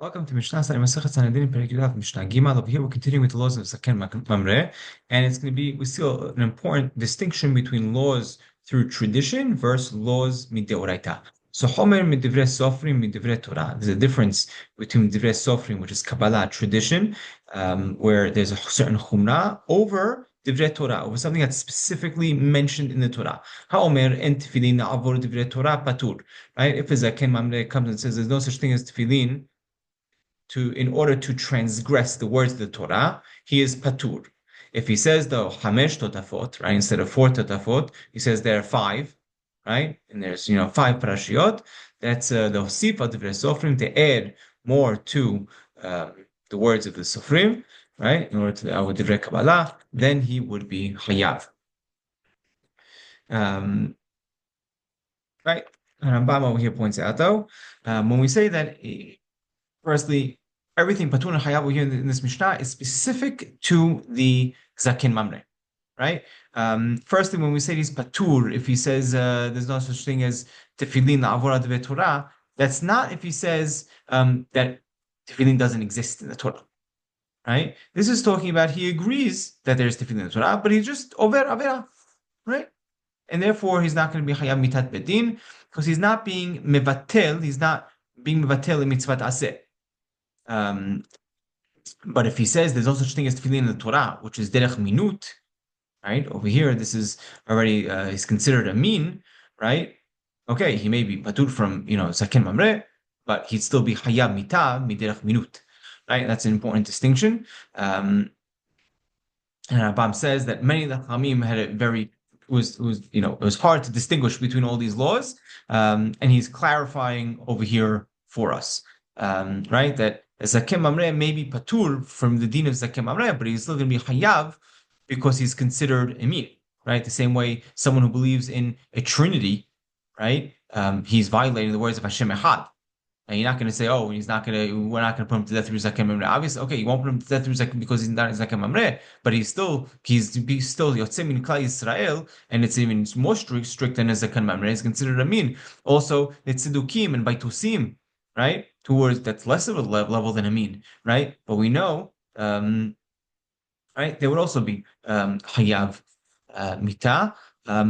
Welcome to Mishna, Masechet Sanhedrin, Perek Yudaf, Mishnah Gimel. Over here, we're continuing with the laws of Zaken Mamre, and it's going to be we see an important distinction between laws through tradition versus laws mideoraita. So Homer midivrei sofrim midivrei Torah. There's a difference between midivrei sofrim, which is Kabbalah tradition, where there's a certain chumrah, over divrei Torah, over something that's specifically mentioned in the Torah. Haomer en tefillin avor divrei Torah patur. Right? If a Zaken Mamre comes and says there's no such thing as tefillin in order to transgress the words of the Torah, he is patur. If he says the hamesh totafot, right, instead of four totafot, he says there are five, right, and there's five parashiot. That's the hosif of the sofrim, to add more to the words of the sofrim, right, in order to our divrei Kabbalah, then he would be hayav. Right, and Rambam over here points out though, when we say that. Firstly, everything Patun and Hayav here in this Mishnah is specific to the Zaken Mamre, right? Firstly, when we say he's Patur, if he says there's no such thing as Tefillin La'avora Dve Torah, that's not if he says that Tefillin doesn't exist in the Torah, right? This is talking about he agrees that there's Tefillin in the Torah, but he's just Over Avera, right? And therefore, he's not going to be Hayav Mitat Bedin because he's not being Mevatel, he's not being Mevatel in Mitzvat Aseh. But if he says there's no such thing as tefillin in the Torah, which is derech minut, right? Over here, this is already is considered a min, right? Okay, he may be patur from zaken mamre, but he'd still be hayab mita miderech minut, right? That's an important distinction. And Rambam says that many of the Chachamim had a very it was hard to distinguish between all these laws, and he's clarifying over here for us, right? That Zaken Mamre may be patur from the din of Zaken Mamre, but he's still going to be hayav because he's considered emir, right? The same way someone who believes in a trinity, right? He's violating the words of Hashem Echad. And you're not going to say, oh, we're not going to put him to death through Zaken Mamre. Obviously, okay, you won't put him to death through Zaken because he's not Zaken Mamre, but he's still Yotzei min Klal Yisrael, and it's even more strict than a Zaken Mamre. He's considered a min. Also, it's Tzedukim and Baitusim, right? Two words that's less of a level than amin, right? But we know, right? There would also be hayav mita.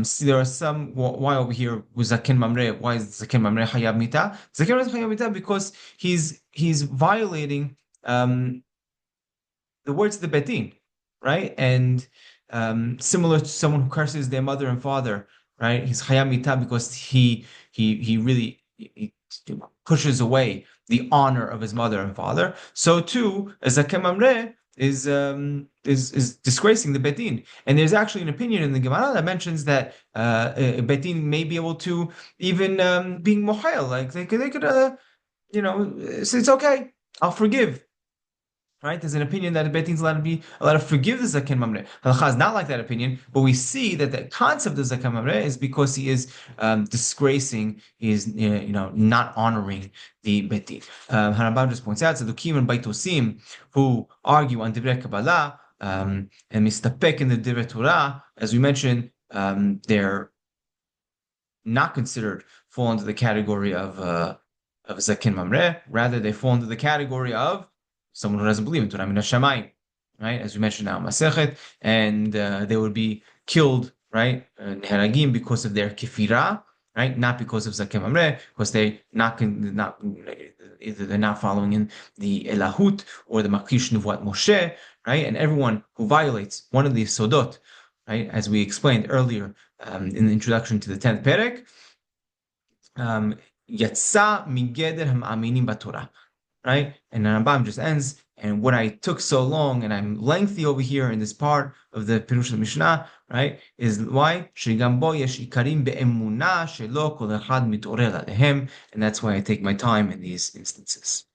See, there are some. Why over here with zaken mamre? Why is zaken mamre hayav mita? Zaken mamre is hayav mita because he's violating the words of the betin, right? And similar to someone who curses their mother and father, right? He's hayav mita because he really pushes away the honor of his mother and father. So too, a zaken mamre is disgracing the betin. And there's actually an opinion in the Gemara that mentions that a betin may be able to even being mohel, like they could say it's okay, I'll forgive. Right? There's an opinion that a betin is allowed to forgive the zaken mamre. Halacha is not like that opinion, but we see that the concept of zaken mamre is because he is disgracing, he is not honoring the betin. Harambam just points out Tzedukim and Baitosim who argue on divrei Kabbalah and mistapek in the divrei Torah, as we mentioned, they're not considered fall into the category of zaken mamre. Rather, they fall into the category of someone who doesn't believe in Torah min hashamayim, right? As we mentioned now, Masechet, and they would be killed, right? Neharagim because of their kefirah, right? Not because of zaken mamre, because either they're not following in the elahut or the makish nuvat Moshe, right? And everyone who violates one of these sodot, right? As we explained earlier in the introduction to the 10th perek, yatsa migeder ha'aminim b'Torah. Right? And Rambam just ends. And what I took so long, and I'm lengthy over here in this part of the Pirush of the Mishnah, right, is why? And that's why I take my time in these instances.